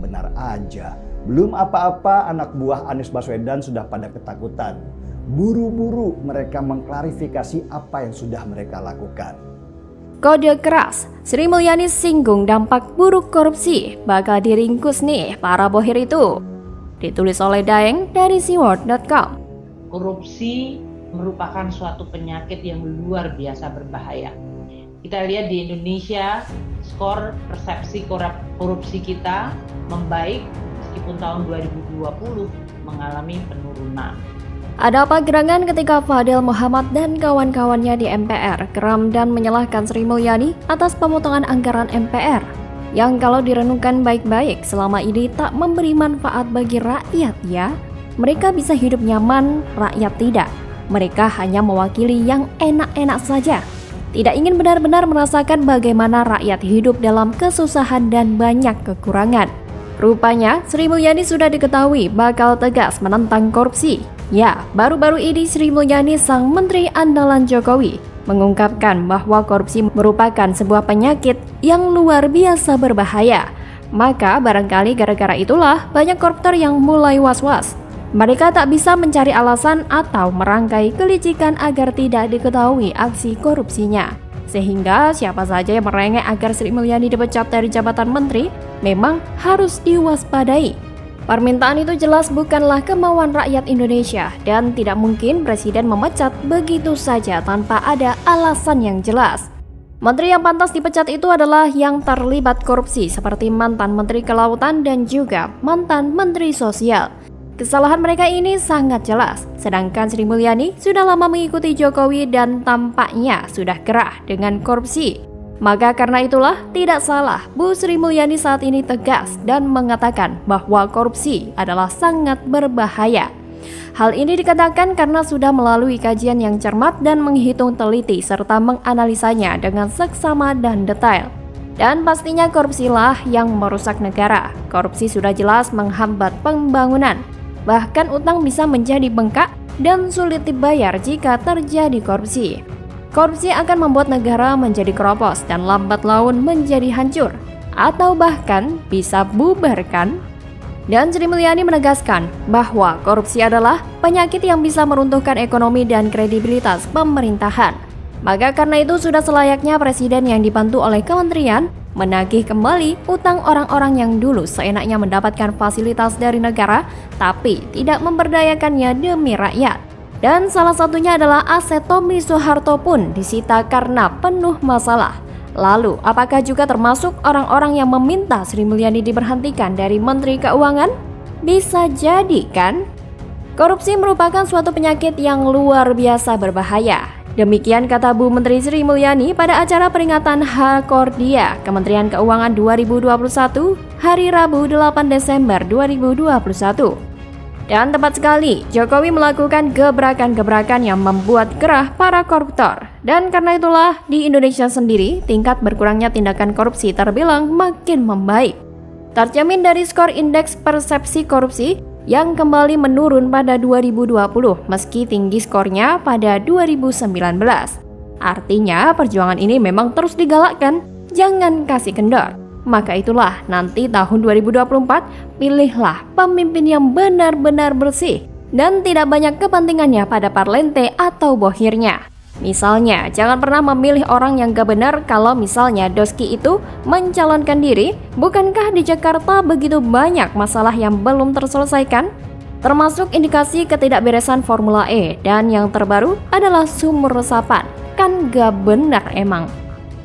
Benar aja. Belum apa-apa anak buah Anies Baswedan sudah pada ketakutan. Buru-buru mereka mengklarifikasi apa yang sudah mereka lakukan. Kode keras, Sri Mulyani singgung dampak buruk korupsi, bakal diringkus nih para bohir itu. Ditulis oleh Daeng dari SeaWorld.com. Korupsi merupakan suatu penyakit yang luar biasa berbahaya. Kita lihat di Indonesia, skor persepsi korupsi kita membaik meskipun tahun 2020 mengalami penurunan. Ada apa gerangan ketika Fadil Muhammad dan kawan-kawannya di MPR geram dan menyalahkan Sri Mulyani atas pemotongan anggaran MPR yang kalau direnungkan baik-baik selama ini tak memberi manfaat bagi rakyat ya. Mereka bisa hidup nyaman, rakyat tidak. Mereka hanya mewakili yang enak-enak saja. Tidak ingin benar-benar merasakan bagaimana rakyat hidup dalam kesusahan dan banyak kekurangan. Rupanya Sri Mulyani sudah diketahui bakal tegas menentang korupsi. Ya, baru-baru ini Sri Mulyani sang Menteri Andalan Jokowi mengungkapkan bahwa korupsi merupakan sebuah penyakit yang luar biasa berbahaya. Maka barangkali gara-gara itulah banyak koruptor yang mulai was-was. Mereka tak bisa mencari alasan atau merangkai kelicikan agar tidak diketahui aksi korupsinya. Sehingga siapa saja yang merengek agar Sri Mulyani dipecat dari jabatan menteri memang harus diwaspadai. Permintaan itu jelas bukanlah kemauan rakyat Indonesia dan tidak mungkin presiden memecat begitu saja tanpa ada alasan yang jelas. Menteri yang pantas dipecat itu adalah yang terlibat korupsi seperti mantan Menteri Kelautan dan juga mantan Menteri Sosial. Kesalahan mereka ini sangat jelas, sedangkan Sri Mulyani sudah lama mengikuti Jokowi dan tampaknya sudah gerah dengan korupsi. Maka karena itulah tidak salah Bu Sri Mulyani saat ini tegas dan mengatakan bahwa korupsi adalah sangat berbahaya. Hal ini dikatakan karena sudah melalui kajian yang cermat dan menghitung teliti serta menganalisanya dengan seksama dan detail. Dan pastinya korupsilah yang merusak negara. Korupsi sudah jelas menghambat pembangunan. Bahkan utang bisa menjadi bengkak dan sulit dibayar jika terjadi korupsi. Korupsi akan membuat negara menjadi keropos dan lambat laun menjadi hancur, atau bahkan bisa bubarkan. Dan Sri Mulyani menegaskan bahwa korupsi adalah penyakit yang bisa meruntuhkan ekonomi dan kredibilitas pemerintahan. Maka karena itu sudah selayaknya presiden yang dibantu oleh kementerian menagih kembali utang orang-orang yang dulu seenaknya mendapatkan fasilitas dari negara tapi tidak memberdayakannya demi rakyat. Dan salah satunya adalah aset Tommy Soeharto pun disita karena penuh masalah. Lalu, apakah juga termasuk orang-orang yang meminta Sri Mulyani diberhentikan dari Menteri Keuangan? Bisa jadi kan? Korupsi merupakan suatu penyakit yang luar biasa berbahaya. Demikian kata Bu Menteri Sri Mulyani pada acara peringatan Hakordia Kementerian Keuangan 2021 hari Rabu 8 Desember 2021. Dan tepat sekali, Jokowi melakukan gebrakan-gebrakan yang membuat gerah para koruptor. Dan karena itulah di Indonesia sendiri tingkat berkurangnya tindakan korupsi terbilang makin membaik. Tercermin dari skor indeks persepsi korupsi yang kembali menurun pada 2020 meski tinggi skornya pada 2019. Artinya perjuangan ini memang terus digalakkan, jangan kasih kendor. Maka itulah nanti tahun 2024 pilihlah pemimpin yang benar-benar bersih dan tidak banyak kepentingannya pada parlente atau bohirnya. Misalnya, jangan pernah memilih orang yang gak benar kalau misalnya Doski itu mencalonkan diri. Bukankah di Jakarta begitu banyak masalah yang belum terselesaikan? Termasuk indikasi ketidakberesan Formula E dan yang terbaru adalah sumur resapan. Kan gak benar emang.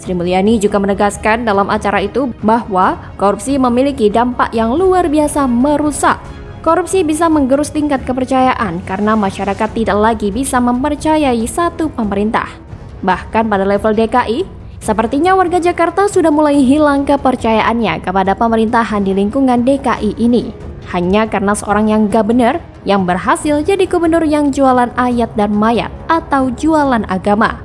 Sri Mulyani juga menegaskan dalam acara itu bahwa korupsi memiliki dampak yang luar biasa merusak. Korupsi bisa menggerus tingkat kepercayaan karena masyarakat tidak lagi bisa mempercayai satu pemerintah. Bahkan pada level DKI, sepertinya warga Jakarta sudah mulai hilang kepercayaannya kepada pemerintahan di lingkungan DKI ini. Hanya karena seorang yang gak benar yang berhasil jadi gubernur yang jualan ayat dan mayat atau jualan agama.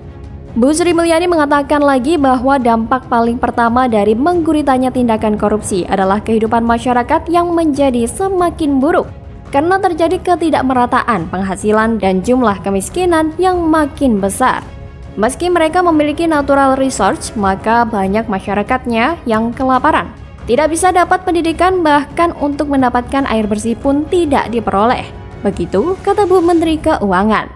Bu Sri Mulyani mengatakan lagi bahwa dampak paling pertama dari mengguritanya tindakan korupsi adalah kehidupan masyarakat yang menjadi semakin buruk karena terjadi ketidakmerataan penghasilan dan jumlah kemiskinan yang makin besar. Meski mereka memiliki natural resource, maka banyak masyarakatnya yang kelaparan. Tidak bisa dapat pendidikan, bahkan untuk mendapatkan air bersih pun tidak diperoleh. Begitu kata Bu Menteri Keuangan.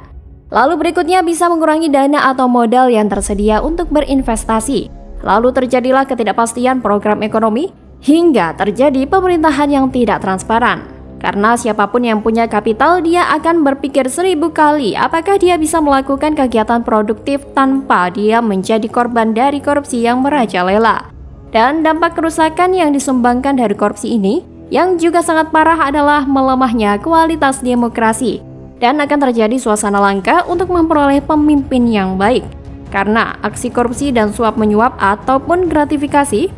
Lalu berikutnya bisa mengurangi dana atau modal yang tersedia untuk berinvestasi. Lalu terjadilah ketidakpastian program ekonomi hingga terjadi pemerintahan yang tidak transparan. Karena siapapun yang punya kapital, dia akan berpikir 1000 kali apakah dia bisa melakukan kegiatan produktif tanpa dia menjadi korban dari korupsi yang merajalela. Dan dampak kerusakan yang disumbangkan dari korupsi ini yang juga sangat parah adalah melemahnya kualitas demokrasi. Dan akan terjadi suasana langka untuk memperoleh pemimpin yang baik. Karena aksi korupsi dan suap menyuap ataupun gratifikasi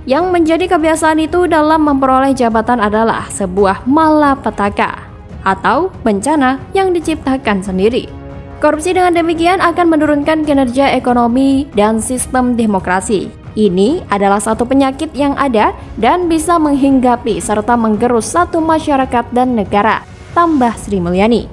yang menjadi kebiasaan itu dalam memperoleh jabatan adalah sebuah malapetaka atau bencana yang diciptakan sendiri. Korupsi dengan demikian akan menurunkan kinerja ekonomi dan sistem demokrasi. Ini adalah satu penyakit yang ada dan bisa menghinggapi serta menggerus satu masyarakat dan negara, tambah Sri Mulyani.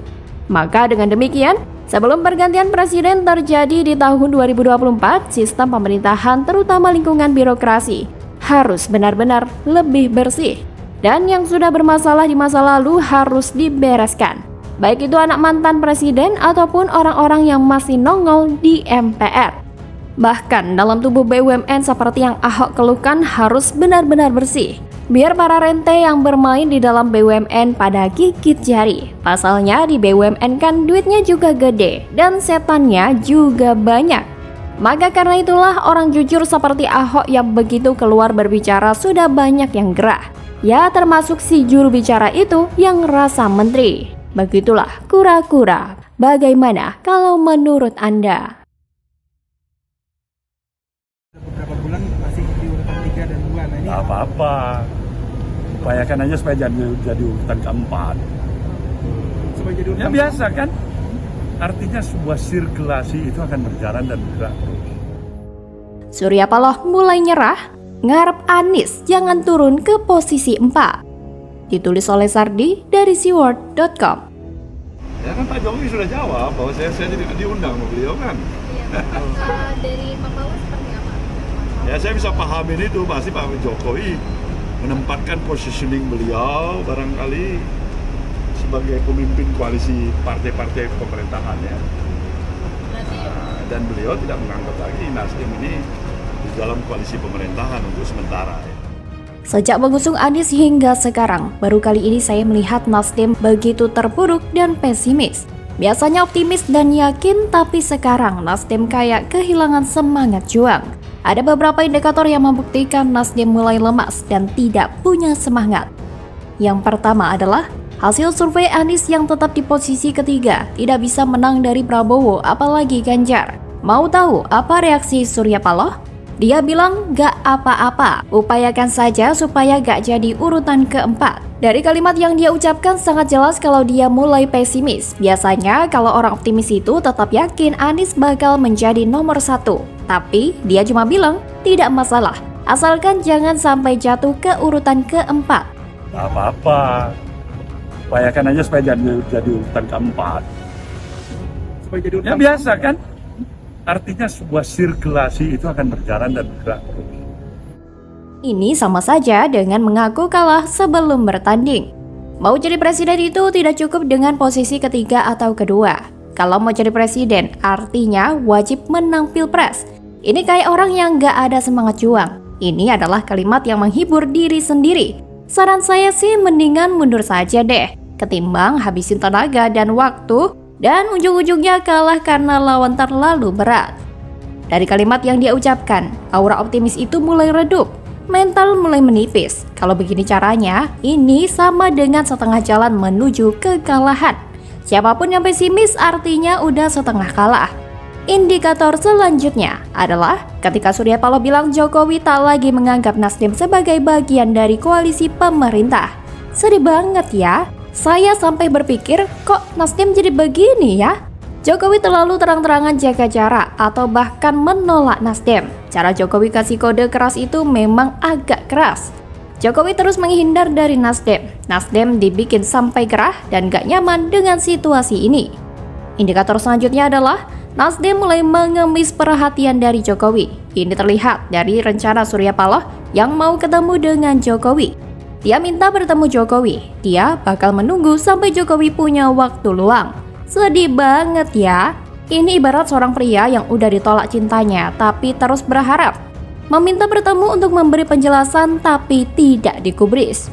Maka dengan demikian, sebelum pergantian presiden terjadi di tahun 2024, sistem pemerintahan terutama lingkungan birokrasi harus benar-benar lebih bersih. Dan yang sudah bermasalah di masa lalu harus dibereskan. Baik itu anak mantan presiden ataupun orang-orang yang masih nongol di MPR. Bahkan dalam tubuh BUMN seperti yang Ahok keluhkan harus benar-benar bersih. Biar para rente yang bermain di dalam BUMN pada gigit jari. Pasalnya di BUMN kan duitnya juga gede dan setannya juga banyak. Maka karena itulah orang jujur seperti Ahok yang begitu keluar berbicara sudah banyak yang gerah. Ya termasuk si juru bicara itu yang rasa menteri. Begitulah kura-kura. Bagaimana kalau menurut Anda? Beberapa bulan masih di urutan 3 dan 2. Nah, ini apa-apa. Upayakan aja supaya jadi urutan keempat. supaya jadi urutan Ya biasa kan? Artinya sebuah sirkulasi itu akan berjalan dan bergerak terus. Surya Paloh mulai nyerah, ngarep Anies jangan turun ke posisi 4. Ditulis oleh Sardi dari SeaWorld.com. Ya kan Pak Jokowi sudah jawab bahwa saya tidak diundang sama beliau kan. Dari Pak Paul seperti apa? Ya saya bisa pahamin itu, pasti Pak Jokowi menempatkan positioning beliau barangkali sebagai pemimpin koalisi partai-partai pemerintahan ya. Dan beliau tidak menganggap lagi Nasdem ini di dalam koalisi pemerintahan untuk sementara ya. Sejak mengusung Anies hingga sekarang, baru kali ini saya melihat Nasdem begitu terpuruk dan pesimis. Biasanya optimis dan yakin, tapi sekarang Nasdem kayak kehilangan semangat juang. Ada beberapa indikator yang membuktikan Nasdem mulai lemas dan tidak punya semangat. Yang pertama adalah hasil survei Anies yang tetap di posisi ketiga, tidak bisa menang dari Prabowo apalagi Ganjar. Mau tahu apa reaksi Surya Paloh? Dia bilang gak apa-apa, upayakan saja supaya gak jadi urutan keempat. Dari kalimat yang dia ucapkan sangat jelas kalau dia mulai pesimis. Biasanya kalau orang optimis itu tetap yakin Anies bakal menjadi nomor 1. Tapi dia cuma bilang tidak masalah, asalkan jangan sampai jatuh ke urutan keempat. Gak apa-apa. Upayakan aja supaya jadi urutan keempat. supaya jadi urutan Ya biasa kan? Artinya sebuah sirkulasi itu akan berjalan dan bergerak terus. Ini sama saja dengan mengaku kalah sebelum bertanding. Mau jadi presiden itu tidak cukup dengan posisi ketiga atau kedua. Kalau mau jadi presiden, artinya wajib menang pilpres. Ini kayak orang yang gak ada semangat juang. Ini adalah kalimat yang menghibur diri sendiri. Saran saya sih mendingan mundur saja deh, ketimbang habisin tenaga dan waktu, dan ujung-ujungnya kalah karena lawan terlalu berat. Dari kalimat yang dia ucapkan, aura optimis itu mulai redup. Mental mulai menipis. Kalau begini caranya, ini sama dengan setengah jalan menuju kekalahan. Siapapun yang pesimis artinya udah setengah kalah. Indikator selanjutnya adalah ketika Surya Paloh bilang Jokowi tak lagi menganggap Nasdem sebagai bagian dari koalisi pemerintah. Sedih banget ya. Saya sampai berpikir, kok Nasdem jadi begini ya? Jokowi terlalu terang-terangan jaga jarak atau bahkan menolak Nasdem. Cara Jokowi kasih kode keras itu memang agak keras. Jokowi terus menghindar dari Nasdem. Nasdem dibikin sampai gerah dan gak nyaman dengan situasi ini. Indikator selanjutnya adalah Nasdem mulai mengemis perhatian dari Jokowi. Ini terlihat dari rencana Surya Paloh yang mau ketemu dengan Jokowi. Dia minta bertemu Jokowi. Dia bakal menunggu sampai Jokowi punya waktu luang. Sedih banget ya. Ini ibarat seorang pria yang udah ditolak cintanya tapi terus berharap. Meminta bertemu untuk memberi penjelasan tapi tidak digubris.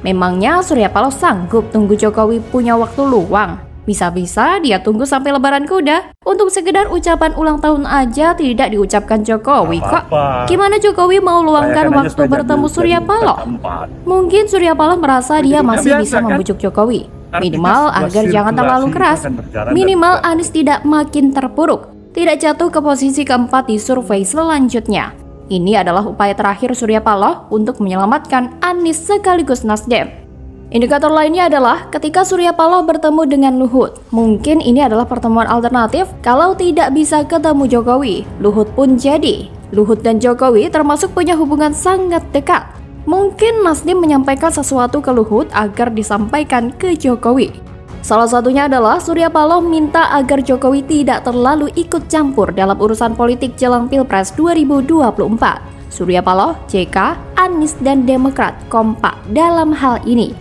Memangnya Surya Paloh sanggup tunggu Jokowi punya waktu luang? Bisa-bisa dia tunggu sampai lebaran kuda. Untuk sekedar ucapan ulang tahun aja tidak diucapkan Jokowi kok. Gimana Jokowi mau luangkan waktu bertemu Surya Paloh? Mungkin Surya Paloh merasa dia masih bisa membujuk Jokowi. Minimal agar jangan terlalu keras. Minimal Anies tidak makin terpuruk. Tidak jatuh ke posisi keempat di survei selanjutnya. Ini adalah upaya terakhir Surya Paloh untuk menyelamatkan Anies sekaligus Nasdem. Indikator lainnya adalah ketika Surya Paloh bertemu dengan Luhut. Mungkin ini adalah pertemuan alternatif kalau tidak bisa ketemu Jokowi. Luhut pun jadi. Luhut dan Jokowi termasuk punya hubungan sangat dekat. Mungkin Nasdem menyampaikan sesuatu ke Luhut agar disampaikan ke Jokowi. Salah satunya adalah Surya Paloh minta agar Jokowi tidak terlalu ikut campur dalam urusan politik jelang Pilpres 2024. Surya Paloh, JK, Anies, dan Demokrat kompak dalam hal ini.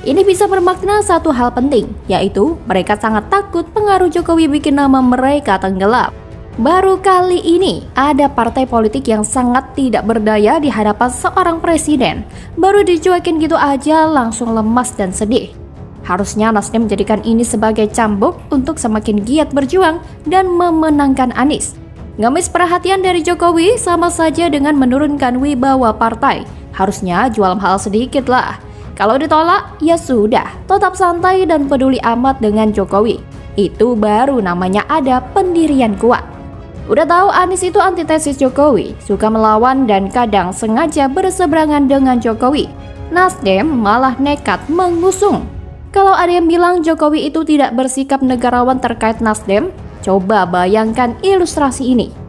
Ini bisa bermakna satu hal penting, yaitu mereka sangat takut pengaruh Jokowi bikin nama mereka tenggelam. Baru kali ini ada partai politik yang sangat tidak berdaya di hadapan seorang presiden. Baru dicuekin gitu aja langsung lemas dan sedih. Harusnya Nasdem menjadikan ini sebagai cambuk untuk semakin giat berjuang dan memenangkan Anies. Ngemis perhatian dari Jokowi sama saja dengan menurunkan wibawa partai. Harusnya jual mahal sedikit lah. Kalau ditolak, ya sudah, tetap santai dan peduli amat dengan Jokowi. Itu baru namanya ada pendirian kuat. Udah tahu Anies itu antitesis Jokowi, suka melawan dan kadang sengaja berseberangan dengan Jokowi. Nasdem malah nekat mengusung. Kalau ada yang bilang Jokowi itu tidak bersikap negarawan terkait Nasdem, coba bayangkan ilustrasi ini.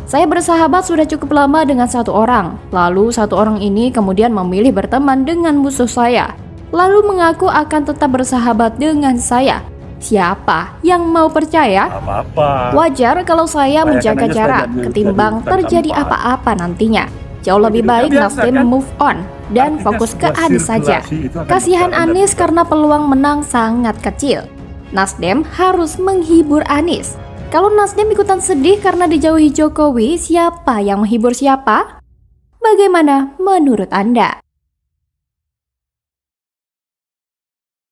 Saya bersahabat sudah cukup lama dengan satu orang, lalu satu orang ini kemudian memilih berteman dengan musuh saya, lalu mengaku akan tetap bersahabat dengan saya. Siapa yang mau percaya? Wajar kalau saya menjaga jarak ketimbang terjadi apa-apa nantinya. Jauh lebih baik Nasdem move on dan fokus ke Anies saja. Kasihan Anies karena peluang menang sangat kecil. Nasdem harus menghibur Anies. Kalau Nasdem ikutan sedih karena dijauhi Jokowi, siapa yang menghibur siapa? Bagaimana menurut Anda?